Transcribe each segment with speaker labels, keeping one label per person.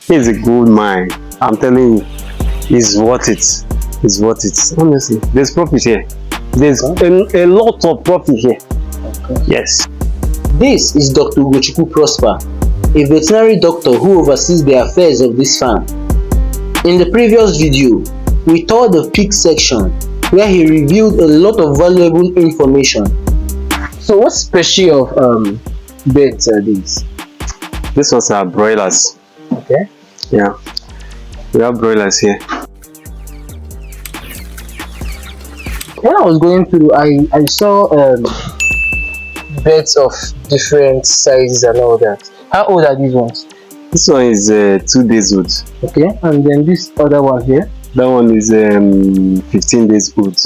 Speaker 1: It's a good mine. I'm telling you, it's worth it. It's worth it. Honestly, there's profit here. There's a lot of profit here.
Speaker 2: Okay.
Speaker 1: Yes.
Speaker 2: This is Dr. Ugochukwu Prosper, a veterinary doctor who oversees the affairs of this farm. In the previous video, we toured the pig section where he revealed a lot of valuable information. So what special of birds are these?
Speaker 1: These ones are broilers.
Speaker 2: Okay.
Speaker 1: Yeah. We have broilers here.
Speaker 2: When I was going through, I saw birds of different sizes and all that. How old are these ones?
Speaker 1: This one is 2 days old.
Speaker 2: Okay, and then this other one here?
Speaker 1: That one is 15 days old.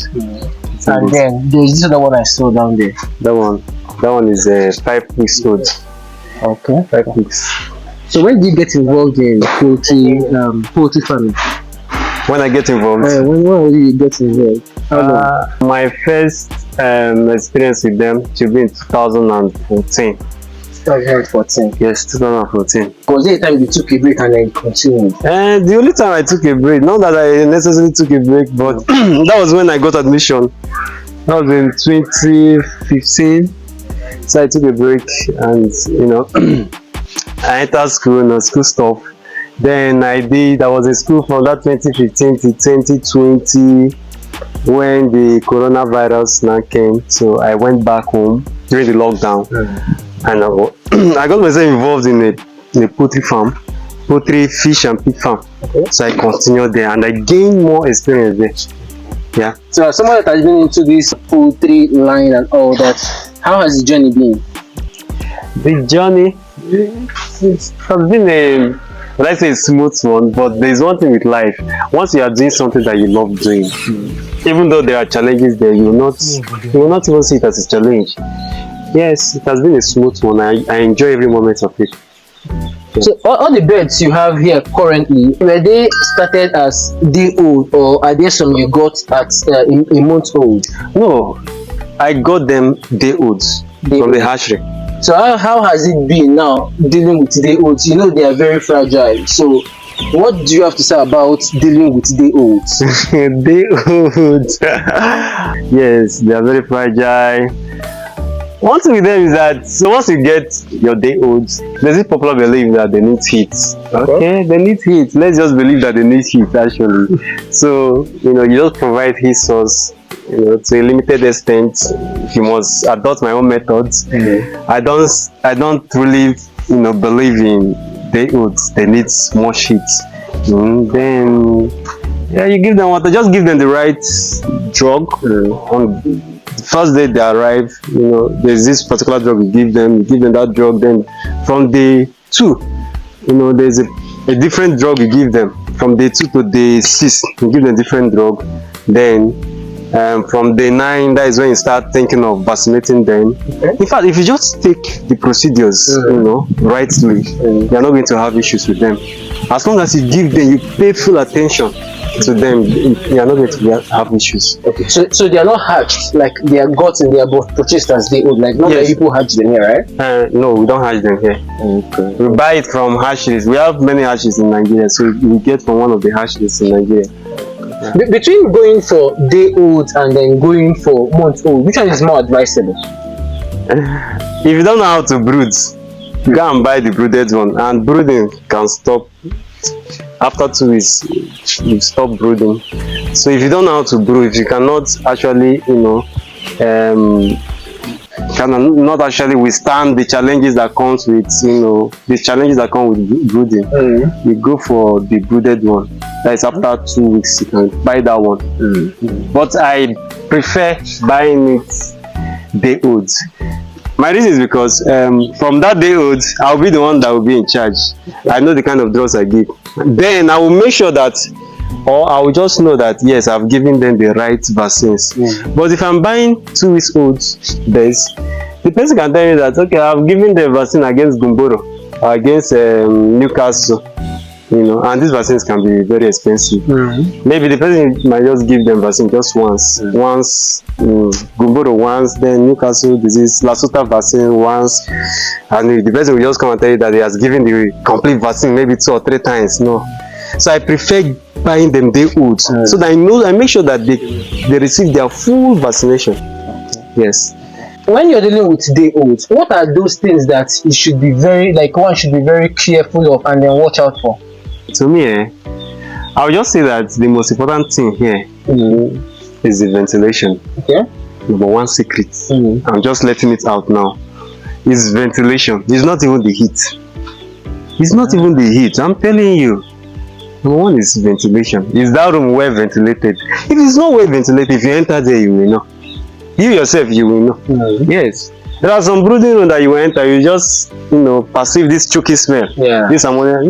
Speaker 2: And then there's this other one I saw down there.
Speaker 1: That one is 5 weeks old.
Speaker 2: Okay.
Speaker 1: 5 weeks.
Speaker 2: So when did you get involved in poultry farming?
Speaker 1: When I get involved?
Speaker 2: When did you get involved?
Speaker 1: My first experience with them should be in 2014.
Speaker 2: 2014.
Speaker 1: Yes, 2014.
Speaker 2: Was there a time you took a break and then continued?
Speaker 1: The only time I took a break, not that I necessarily took a break, but that was when I got admission. That was in 2015. So I took a break and, you know, I entered school, school stuff. Then I was in school from that 2015 to 2020 when the coronavirus now came. So I went back home during the lockdown. And I got myself involved in a poultry farm, poultry, fish and pig farm. Okay. So I continued there and I gained more experience there. Yeah.
Speaker 2: So as someone that has been into this poultry line and all that, how has the journey been?
Speaker 1: The journey has been let's say a smooth one, but there's one thing with life. Once you are doing something that you love doing, even though there are challenges there, you will not even see it as a challenge. Yes, it has been a smooth one. I enjoy every moment of it. Yeah.
Speaker 2: So all the birds you have here currently, were they started as day old or are there some you got at a month old?
Speaker 1: No, I got them day olds from the hatchery.
Speaker 2: So how has it been now dealing with day olds? You know they are very fragile. So what do you have to say about dealing with day olds?
Speaker 1: Day olds. Yes, they are very fragile. One thing with them is that once you get your day olds, there's a popular belief that they need heat. Okay, they need heat. Let's just believe that they need heat actually. So you just provide heat source. To a limited extent. You must adopt my own methods. I don't really believe in day olds. They need more heat. Then you give them water. Just give them the right drug. On the first day they arrive, there's this particular drug you give them that drug. Then from day 2, there's a different drug you give them. From day 2 to day 6, you give them different drug. Then from day 9, that is when you start thinking of vaccinating them. Okay. In fact, if you just take the procedures, rightly, you're not going to have issues with them. As long as you give them, you pay full attention to them, you're not going to have issues. Okay.
Speaker 2: So they are not hatched, like they are got and they are both purchased as they old, like not many people hatch them here, right?
Speaker 1: No, we don't hatch them here. Okay. We buy it from hatcheries. We have many hatcheries in Nigeria, so we get from one of the hatcheries in Nigeria. Yeah.
Speaker 2: Between going for day old and then going for month old, which one is more advisable?
Speaker 1: If you don't know how to brood, you go and buy the brooded one, and brooding can stop after 2 weeks. You stop brooding. So if you don't know how to brood, if you cannot actually cannot actually withstand the challenges that comes with the challenges that come with brooding, you go for the brooded one. That is after 2 weeks you can buy that one. But I prefer buying it day old. My reason is because from that day old, I'll be the one that will be in charge. I know the kind of drugs I give. Then I will make sure that, or I will just know that yes, I've given them the right vaccines. But if I'm buying 2 weeks old birds, the person can tell me that okay, I've given the vaccine against Gumboro or against Newcastle. you know, and these vaccines can be very expensive. Maybe the person might just give them vaccine just once, Gumboro once, then Newcastle disease, Lasuta vaccine once, and the person will just come and tell you that he has given the complete vaccine maybe 2 or 3 times. No, so I prefer buying them day old, so that I make sure that they receive their full vaccination. Yes.
Speaker 2: When you're dealing with day olds, what are those things that you should be one should be very careful of and then watch out for?
Speaker 1: To me, I would just say that the most important thing here is the ventilation.
Speaker 2: Okay.
Speaker 1: Number one secret. I'm just letting it out now. Is ventilation. It's not even the heat. It's not even the heat. I'm telling you. Number one is ventilation. Is that room well ventilated? If it's not well ventilated, if you enter there, you will know. You yourself, you will know. Yes. There are some brooding rooms that you enter, you just, perceive this choky smell.
Speaker 2: Yeah.
Speaker 1: This ammonia.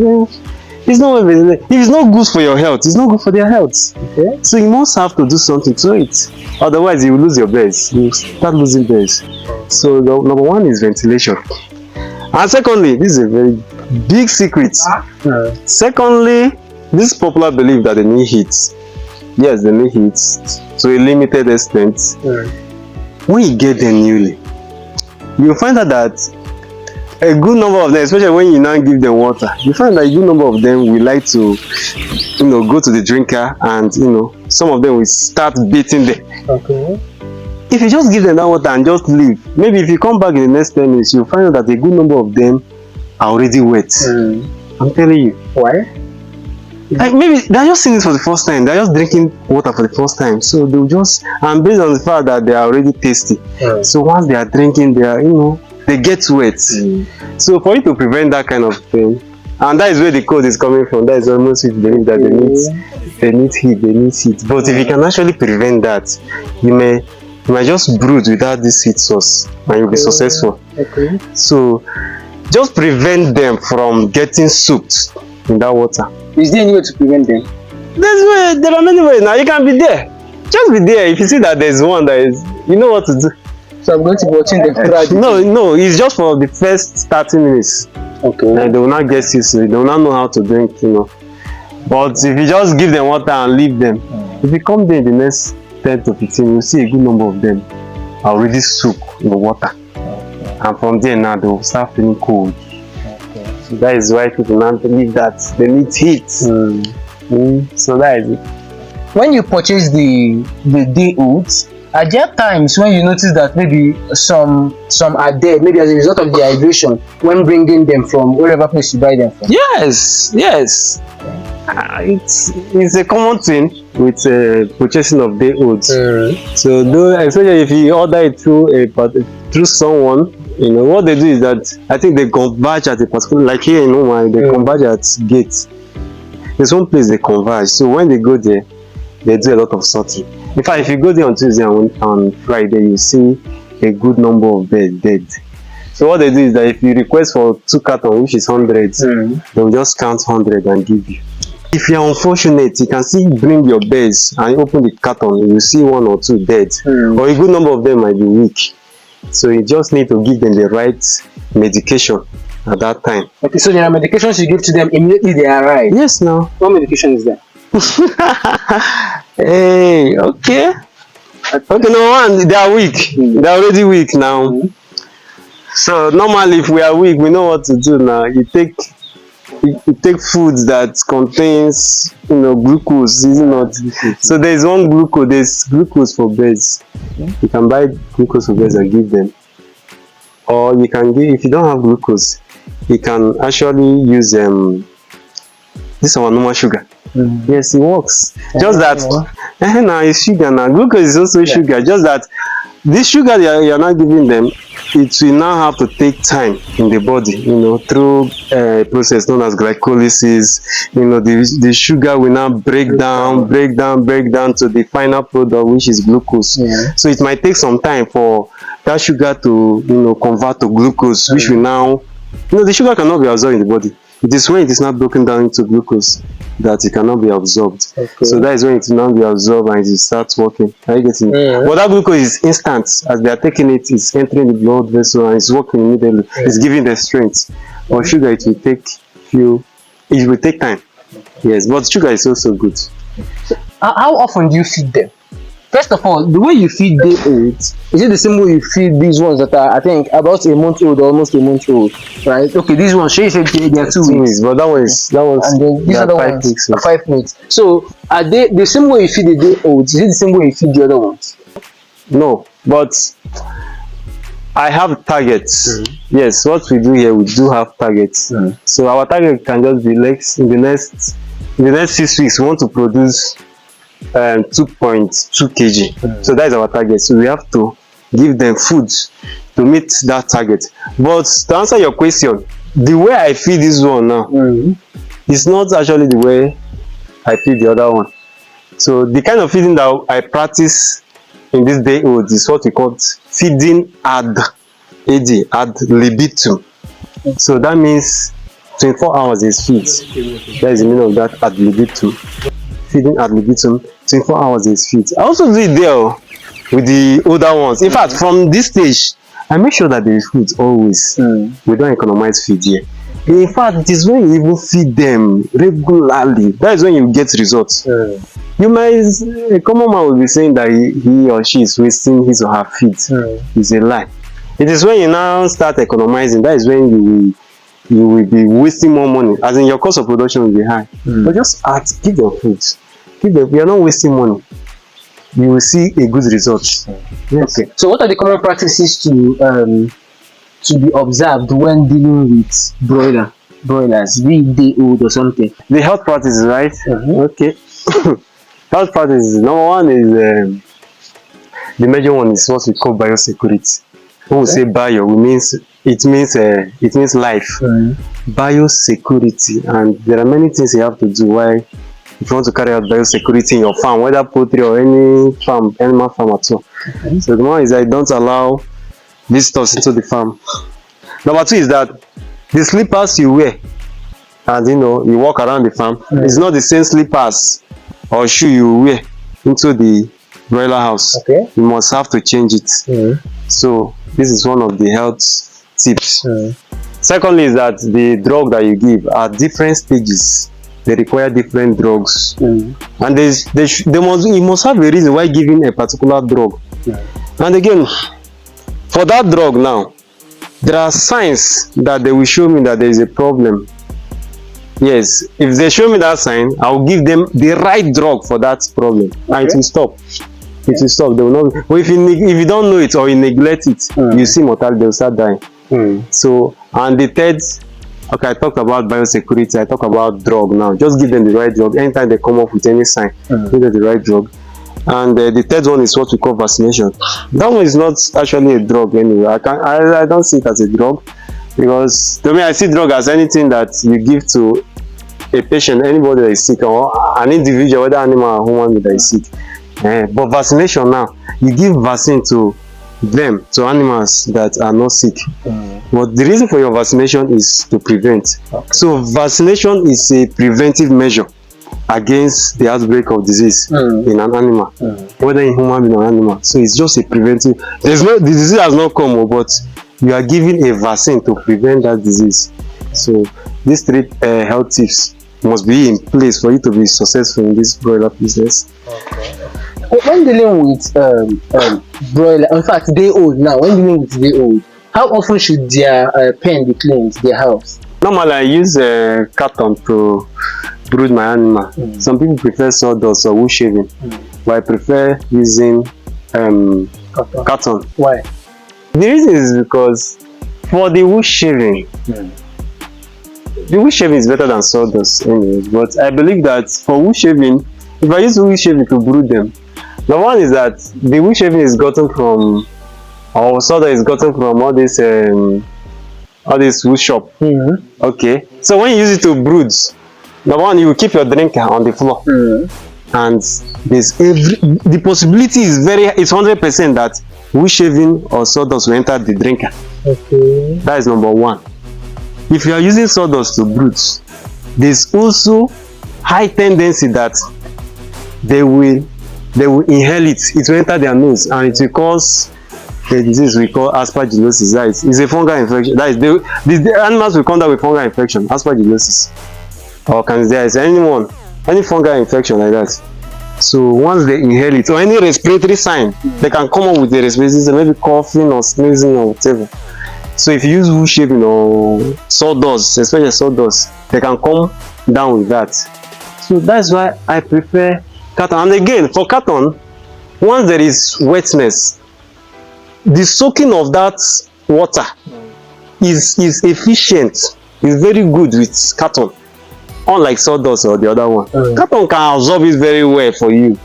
Speaker 1: It's not well ventilated. If it's not good for your health, it's not good for their health.
Speaker 2: Okay.
Speaker 1: So you must have to do something to it. Otherwise, you will lose your birds. You start losing birds. So number one is ventilation. And secondly, this is a very big secret. Secondly, this popular belief that they need heat. Yes, they need heat to a limited extent. When you get them newly, you'll find out that a good number of them, especially when you now give them water, you find that a good number of them will like to, go to the drinker, and some of them will start beating them.
Speaker 2: Okay.
Speaker 1: If you just give them that water and just leave, maybe if you come back in the next 10 minutes, you'll find out that a good number of them are already wet. I'm telling you.
Speaker 2: Why?
Speaker 1: Like maybe they're just seeing it for the first time, they're just drinking water for the first time, so they'll just, and based on the fact that they are already tasty, so once they are drinking, they are, they get wet. So for you to prevent that kind of thing, and that is where the code is coming from, that is almost with belief that they need heat. But if you can actually prevent that, you might just brood without this heat source and you'll be successful. So just prevent them from getting soaked in that water.
Speaker 2: Is there any way to prevent them?
Speaker 1: There are many ways now. You can be there. Just be there. If you see that there's one that is, you know what to do.
Speaker 2: So I'm going to be watching them throughout.
Speaker 1: No, it's just for the first 30 minutes.
Speaker 2: Okay.
Speaker 1: Like they will not get used to it. They will not know how to drink, But if you just give them water and leave them, if you come there in the next 10 to 15, you'll see a good number of them are already soaked in the water. And from there now, they will start feeling cold. So that is why people now believe that they need heat. So that is it.
Speaker 2: When you purchase the day oats, are there times when you notice that maybe some are dead, maybe as a result of dehydration, when bringing them from wherever place you buy them from?
Speaker 1: Yes. It's a common thing with purchasing of day oats. So especially if you order it through someone, what they do is that I think they converge at a particular, like here in Oman, they converge at gates. There's one place they converge. So when they go there, they do a lot of sorting. In fact, if you go there on Tuesday and on Friday, you see a good number of birds dead. So what they do is that if you request for 2 cartons, which is 100, they will just count 100 and give you. If you are unfortunate, you can still bring your birds and open the carton, you will see 1 or 2 dead. Or a good number of them might be weak. So you just need to give them the right medication at that time. Okay,
Speaker 2: so there are medications you give to them immediately they arrive?
Speaker 1: Yes, now.
Speaker 2: What medication is that?
Speaker 1: Hey, okay. No one, they are weak. They are already weak now. So normally if we are weak, we know what to do now. You take foods that contains glucose, is it not? So there's glucose for birds. You can buy glucose for birds and give them, or you can give, if you don't have glucose, you can actually use this our normal sugar. Yes, it works. Just that now it's sugar now. Glucose is also sugar. Just that this sugar you're not giving them, it will now have to take time in the body, through a process known as glycolysis. The sugar will now break down to the final product, which is glucose. So it might take some time for that sugar to convert to glucose, which will now, the sugar cannot be absorbed in the body. It is when it is not broken down into glucose that it cannot be absorbed. So that is when it will not be absorbed and it starts working. Are you getting it? But that glucose is instant. As they are taking it, it's entering the blood vessel and it's working immediately. It's giving the strength. Or sugar, it will take time. Yes, but sugar is also good.
Speaker 2: How often do you feed them? First of all, the way you feed day olds, is it the same way you feed these ones that are, I think, about a month old or almost a month old, right? Okay, these ones, you said they are 2 weeks,
Speaker 1: but that was
Speaker 2: and then these other
Speaker 1: 5
Speaker 2: ones
Speaker 1: weeks.
Speaker 2: are 5 weeks. So, are they the same way you feed the day olds? Is it the same way you feed the other ones?
Speaker 1: No, but I have targets. Yes, what we do here, we do have targets. So our target can just be like in the next 6 weeks, we want to produce 2.2 kg. So that is our target. So we have to give them food to meet that target. But to answer your question, the way I feed this one now is not actually the way I feed the other one. So the kind of feeding that I practice in this day old is what we call feeding ad libitum. So that means 24 hours is feed. That is the meaning of that ad libitum. Feeding ad libitum, 24 hours is feed. I also do it there with the older ones. In fact, from this stage, I make sure that there is food always. We don't economize feed here. In fact, it is when you even feed them regularly, that is when you get results. You might, a common man will be saying that he or she is wasting his or her feed. It's a lie. It is when you now start economizing, that is when you will be wasting more money, as in your cost of production will be high. But just give them food. We are not wasting money. You will see a good result. Yes.
Speaker 2: Okay. So what are the common practices to be observed when dealing with broilers, be it day old or something?
Speaker 1: The health practices, right? Okay. Health practices. Number one is the major one is what we call biosecurity. When we say bio, it means life. Biosecurity, and there are many things you have to do if you want to carry out biosecurity in your farm, whether poultry or any farm, animal farm at all. So the one is that don't allow visitors into the farm. Number two is that the slippers you wear and you walk around the farm is not the same slippers or shoe you wear into the broiler house. You must have to change it. So this is one of the health tips. Secondly is that the drug that you give are different stages. They require different drugs, and you must have a reason why giving a particular drug. And again, for that drug now, there are signs that they will show me that there is a problem. Yes, if they show me that sign, I will give them the right drug for that problem, and it will stop. It will stop. They will not. But if you don't know it or you neglect it, you see mortality. They will start dying. So, and the third. Okay, I talked about biosecurity, I talk about drug now. Just give them the right drug. Anytime they come up with any sign, give them the right drug. And the third one is what we call vaccination. That one is not actually a drug anyway. I don't see it as a drug, because to me I see drug as anything that you give to a patient, anybody that is sick, or an individual, whether animal or human that is sick. But vaccination now, you give vaccine to animals that are not sick. But the reason for your vaccination is to prevent. So vaccination is a preventive measure against the outbreak of disease in an animal, whether in human being or animal. So it's just a preventive. The disease has not come, but you are giving a vaccine to prevent that disease. So these three health tips must be in place for you to be successful in this broiler business.
Speaker 2: When dealing with broiler, in fact day old now, when dealing with day old, how often should their pen be cleaned, their house?
Speaker 1: Normally I use carton to brood my animal. Some people prefer sawdust or wood shaving, but I prefer using carton.
Speaker 2: Why?
Speaker 1: The reason is because for the wood shaving, the wood shaving is better than sawdust anyway, but I believe that for wood shaving, if I use wood shaving to brood them, the one is that the wood shaving is gotten from, or sawdust is gotten from all this wood shop. Okay, so when you use it to brood, the one you keep your drinker on the floor, and there's the possibility is it's 100% that wood shaving or sawdust will enter the drinker. That is number one. If you are using sawdust to brood, there's also high tendency that they will inhale it. It will enter their nose and it will cause a disease we call aspergillosis. That is a fungal infection. That is the animals will come down with fungal infection, aspergillosis. or candidiasis, any fungal infection like that. So once they inhale it, or any respiratory sign, they can come up with the respiratory sign, maybe coughing or sneezing or whatever. So if you use wood shaving or sawdust, especially sawdust, they can come down with that. So that's why I prefer carton. And again, for carton, once there is wetness, the soaking of that water is efficient, is very good with carton, unlike sawdust or the other one. Carton can absorb it very well for you.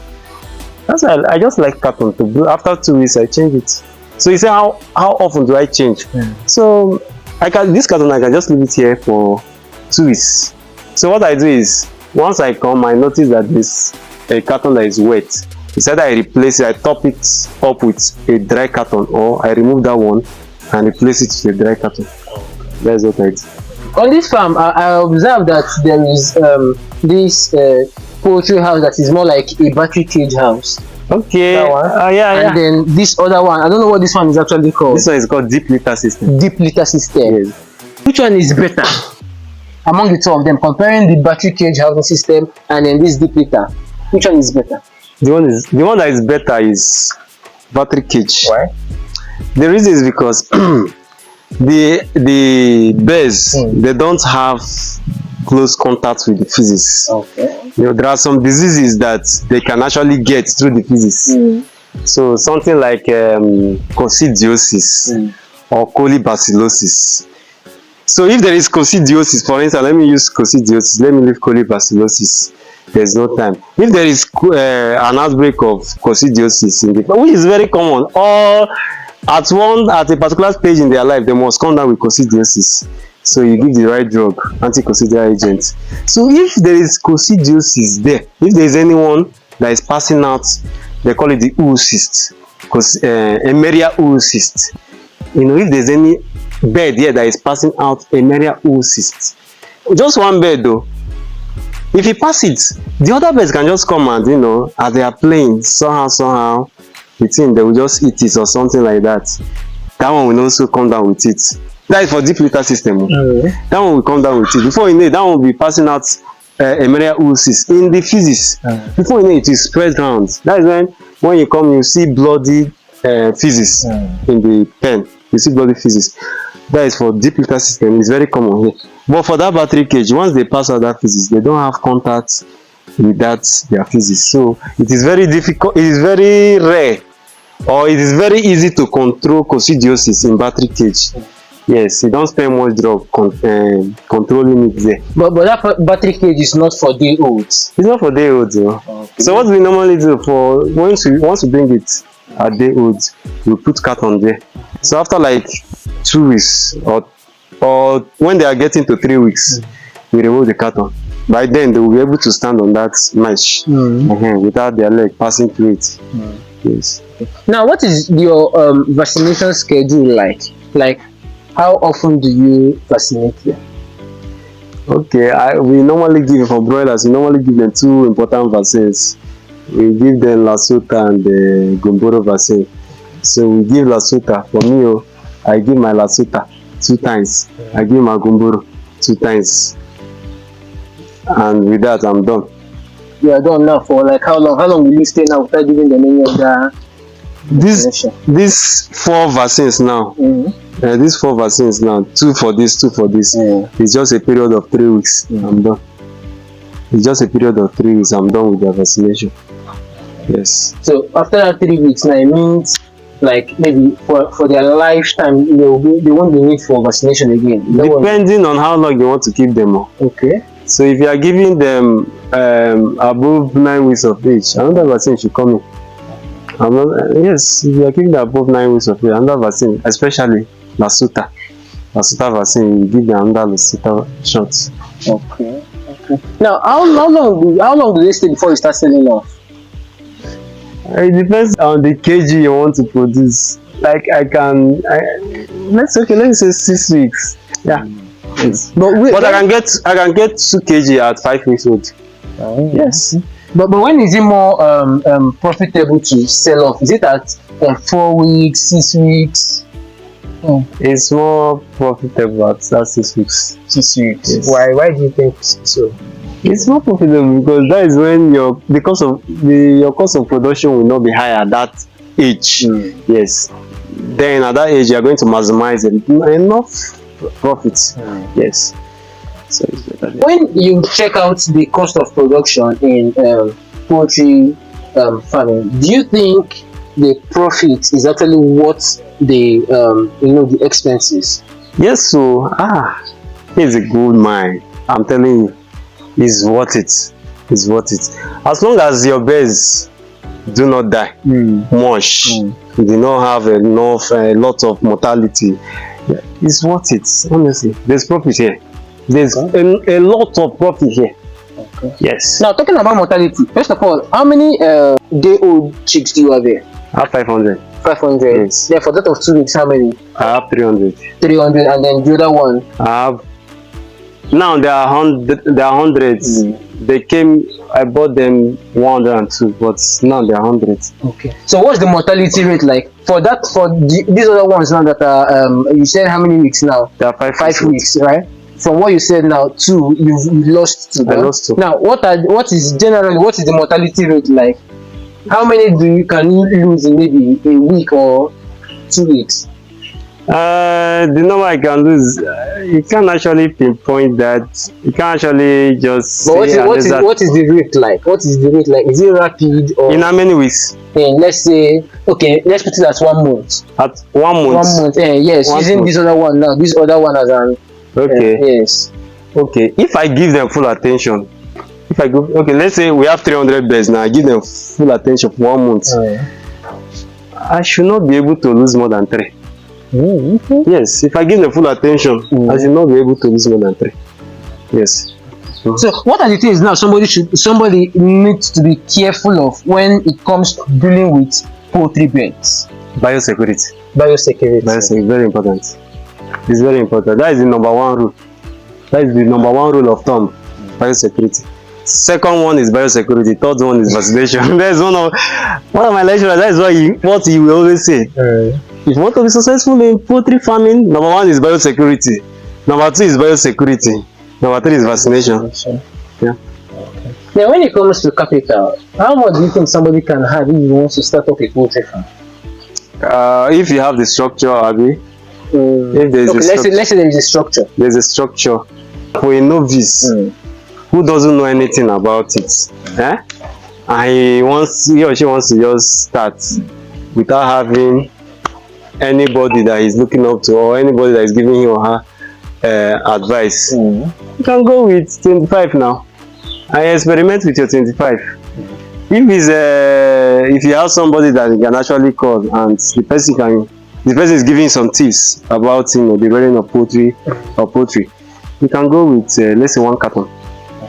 Speaker 1: That's why I just like carton to do. After 2 weeks I change it. So you say how often do I change? So this carton I can just leave it here for 2 weeks. So what I do is, once I come, I notice that this a carton that is wet. Instead I replace it, I top it up with a dry carton, or I remove that one and replace it with a dry carton. That's what I do.
Speaker 2: On this farm, I observed that there is this poultry house that is more like a battery cage house.
Speaker 1: Okay.
Speaker 2: Yeah. And then this other one, I don't know what this one is actually called.
Speaker 1: This one is called deep litter system.
Speaker 2: Deep litter system.
Speaker 1: Yes.
Speaker 2: Which one is better among the two of them, comparing the battery cage housing system and then this deep litter? Which one is better?
Speaker 1: The one that is better is battery cage.
Speaker 2: Why?
Speaker 1: The reason is because the birds, they don't have close contact with the feces.
Speaker 2: Okay.
Speaker 1: You know, there are some diseases that they can actually get through the feces. So something like coccidiosis or colibacillosis. So if there is coccidiosis, for instance, let me use coccidiosis, let me leave colibacillosis. There's no time. If there is an outbreak of coccidiosis in the, which is very common, or at a particular stage in their life, they must come down with coccidiosis. So you give the right drug, anti-coccidial agent. So if there is coccidiosis there, if there is anyone that is passing out, they call it the oocyst, Emeria oocyst. You know, if there's any bird here that is passing out Emeria oocyst, just one bird though, if he pass it, the other birds can just come and, you know, as they are playing, somehow, the thing, they will just eat it or something like that. That one will also come down with it. That is for deep litter system. That one will come down with it. Before you know it, that one will be passing out Emeria oocyst in the feces. Before you know it, will spread around. That is when you come, you see bloody feces in the pen. You see bloody feces. That is for deep litter system. It's very common here. But for that battery cage, once they pass out that feces, they don't have contact with their feces. So it is very difficult. It is very rare, or it is very easy to control coccidiosis in battery cage. Yes, you don't spend much drug controlling it there.
Speaker 2: But that battery cage is not for day olds.
Speaker 1: It's not for day olds, though. Okay. So what we normally do for once we bring it at day olds, we put carton there. So after like 2 weeks or when they are getting to 3 weeks, we remove the carton. By then they will be able to stand on that mesh without their leg passing through it. Yes.
Speaker 2: Now, what is your vaccination schedule like? Like, how often do you vaccinate them?
Speaker 1: Okay, we normally give, for broilers, we normally give them 2 important vaccines. We give them Lasota and the Gumboro vaccine. So we give Lasota. For me, I give my Lasota 2 times. I give my Gumboro 2 times. And with that, I'm done.
Speaker 2: You are done now for like how long? How long will you stay now without giving them any of the
Speaker 1: These 4 vaccines now. These 4 vaccines now, 2 for this, 2 for this. It's just a period of 3 weeks. I'm done. It's just a period of 3 weeks. I'm done with the vaccination. Yes.
Speaker 2: So after that 3 weeks, now it means like maybe for their lifetime, they won't be need for vaccination again.
Speaker 1: Depending on how long you want to keep them on.
Speaker 2: Okay.
Speaker 1: So if you are giving them above 9 weeks of age, another vaccine should come in. Yes, if you are giving them above 9 weeks of age, another vaccine, especially Lasota vaccine, you give them another Lasota shots.
Speaker 2: Okay. Now, how long do they stay before you start selling off?
Speaker 1: It depends on the kg you want to produce. Like let's say 6 weeks. Yeah. Yes. But I can get 2 kg at 5 weeks old. Yes.
Speaker 2: But when is it more profitable to sell off? Is it at 4 weeks, 6 weeks?
Speaker 1: It's more profitable at that 6 weeks.
Speaker 2: 6 weeks.
Speaker 1: Yes.
Speaker 2: Why do you think so?
Speaker 1: It's more profitable because that is when your cost of production will not be high at that age. Yes. Then at that age you are going to maximize enough profit. Yes. So it's better.
Speaker 2: When you check out the cost of production in poultry farming, do you think the profit is actually worth the the expenses?
Speaker 1: Yes, so he's a good mind. I'm telling you, it's worth it. It's worth it. As long as your birds do not die much, you do not have a lot of mortality, it's worth it. Honestly, there's profit here. There's a lot of profit here.
Speaker 2: Okay.
Speaker 1: Yes.
Speaker 2: Now talking about mortality, first of all, how many day-old chicks do you have here?
Speaker 1: I have 500.
Speaker 2: 500.
Speaker 1: Yes.
Speaker 2: Then for that of 2 weeks, how many?
Speaker 1: I have 300.
Speaker 2: 300, and then the other one.
Speaker 1: I have. Now there are hundreds. I bought them 102, but now they are hundreds.
Speaker 2: Okay. So what's the mortality rate like for these other ones now that are you said how many weeks now?
Speaker 1: They are
Speaker 2: 5 weeks, right? From what you said now, 2, you've lost 2.
Speaker 1: I lost 2.
Speaker 2: Now what is the mortality rate like? How many can you lose in maybe a week or 2 weeks?
Speaker 1: The number I can lose, you can't actually pinpoint that. You can't actually just.
Speaker 2: But what is the rate like? What is the rate like? Is it rapid or?
Speaker 1: In how many weeks?
Speaker 2: Let's say, okay, let's put it as 1 month.
Speaker 1: At 1 month.
Speaker 2: 1 month. Yes, using this other one now. This other one as an.
Speaker 1: Okay.
Speaker 2: Yes.
Speaker 1: Okay. If I give them full attention, let's say we have 300 birds now. I give them full attention for 1 month. I should not be able to lose more than 3. Yes, if I give them full attention, I should not be able to lose more than 3. Yes.
Speaker 2: So what are the things now somebody needs to be careful of when it comes to dealing with poultry birds?
Speaker 1: Biosecurity.
Speaker 2: Biosecurity.
Speaker 1: Very important. It's very important. That is the number 1 rule. That is the number 1 rule of thumb. Biosecurity. Second one is biosecurity. Third one is vaccination. That's one of my lecturers. That is what he will always say. If you want to be successful in poultry farming, number 1 is biosecurity. Number 2 is biosecurity. Number 3 is vaccination. Yeah.
Speaker 2: Now, when it comes to capital, how much do you think somebody can have if he wants to start up a poultry farm?
Speaker 1: If you have the structure, Abi. If there is
Speaker 2: let's say there is a structure.
Speaker 1: There's a structure for a novice who doesn't know anything about it, and he or she wants to just start without having anybody that he's looking up to or anybody that is giving him or her advice. You can go with 25 now and experiment with your 25. If you have somebody that you can actually call and the person is giving some tips about the rearing of poultry, you can go with let's say 1 carton.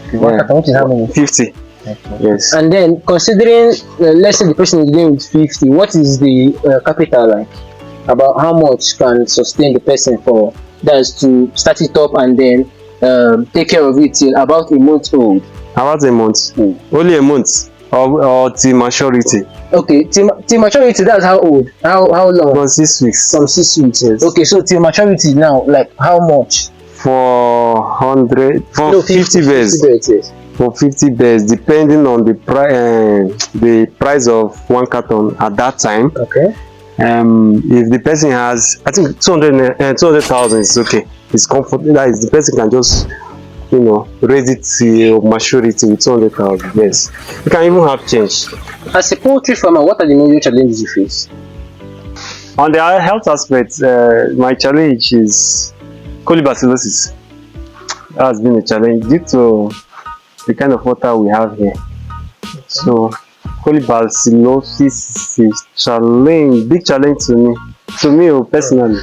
Speaker 2: Okay, 1 carton, which is how many?
Speaker 1: 50. Okay. Yes.
Speaker 2: And then considering let's say the person is dealing with 50, what is the capital like? About how much can sustain the person for that's to start it up and then take care of it till about a month old?
Speaker 1: About a month. Only a month or till maturity.
Speaker 2: Okay, till maturity, that's how old? How long?
Speaker 1: From 6 weeks.
Speaker 2: From 6 weeks.
Speaker 1: Yes.
Speaker 2: Okay, so till maturity now, like how much?
Speaker 1: For 50 birds.
Speaker 2: Yes.
Speaker 1: For 50 birds, depending on the price of 1 carton at that time.
Speaker 2: Okay.
Speaker 1: If the person has, I think 200,000 is okay. It's comfortable. That is, the person can just raise it to maturity with 200,000. Yes, you can even have change.
Speaker 2: As a poultry farmer, what are the major challenges you face?
Speaker 1: On the health aspect, my challenge is colibacillosis. That has been a challenge due to the kind of water we have here. So colibacillosis is a big challenge to me personally.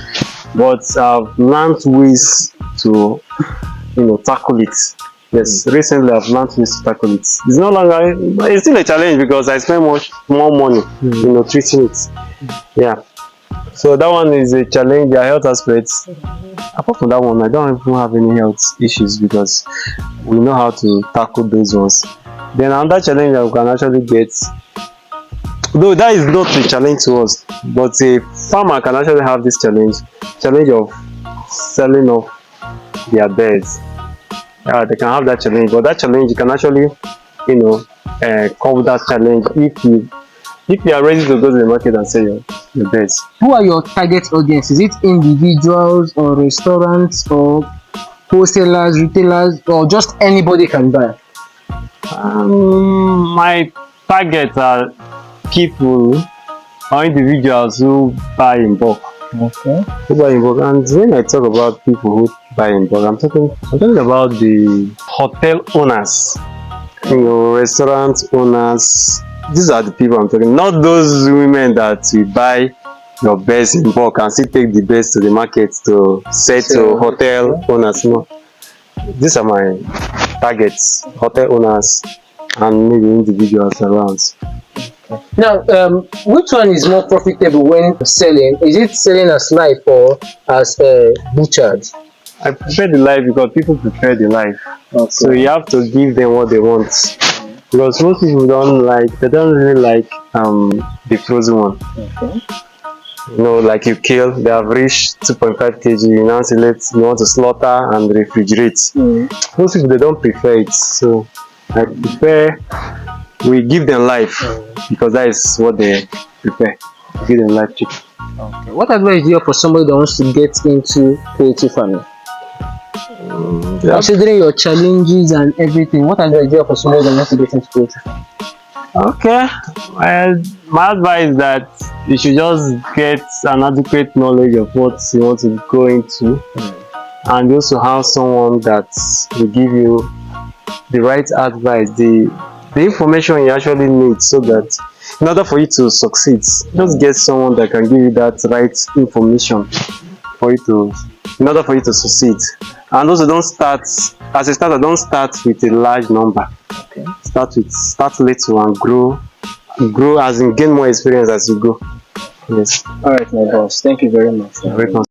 Speaker 1: But I've learned ways to tackle it. Yes, recently I've learned ways to tackle it. It's no longer, it's still a challenge because I spend much more money treating it. Yeah, so that one is a challenge. The health aspects. Apart from that one, I don't even have any health issues because we know how to tackle those ones. Then another challenge that we can actually get Though that is not a challenge to us, but a farmer can actually have this challenge of selling off their birds. They can have that challenge, but that challenge you can actually, cover that challenge if you are ready to go to the market and sell your birds.
Speaker 2: Who are your target audience? Is it individuals or restaurants or wholesalers, retailers, or just anybody can buy?
Speaker 1: My targets are people or individuals who buy in bulk.
Speaker 2: Okay.
Speaker 1: Who buy in bulk. And when I talk about people who buy in bulk, I'm talking about the hotel owners, restaurant owners. These are the people I'm talking, not those women that will buy your birds in bulk and still take the birds to the market to sell to hotel owners. No, these are my targets: hotel owners and maybe individuals around.
Speaker 2: Now, which one is more profitable when selling? Is it selling as live or as butchered?
Speaker 1: I prefer the live because people prefer the live.
Speaker 2: Okay.
Speaker 1: So you have to give them what they want. Because most people don't really like the frozen one.
Speaker 2: Okay.
Speaker 1: Like you kill, they have reached 2.5 kg, you now select, you want to slaughter and refrigerate. Most people, they don't prefer it. So I prefer we give them life because that is what they prefer. Give them life chicken.
Speaker 2: Okay. What advice do you have for somebody that wants to get into poultry farming? Considering your challenges and everything, what advice do you have for somebody that wants to get into poultry farming?
Speaker 1: Okay, well, my advice is that you should just get an adequate knowledge of what you want to go into, and also have someone that will give you the right advice, the information you actually need, so that in order for you to succeed, just get someone that can give you that right information in order for you to succeed. And also, don't start as a starter. Don't start with a large number.
Speaker 2: Okay.
Speaker 1: Start little and grow as in gain more experience as you go. Yes.
Speaker 2: All right, my boss. Thank you very much.
Speaker 1: Welcome.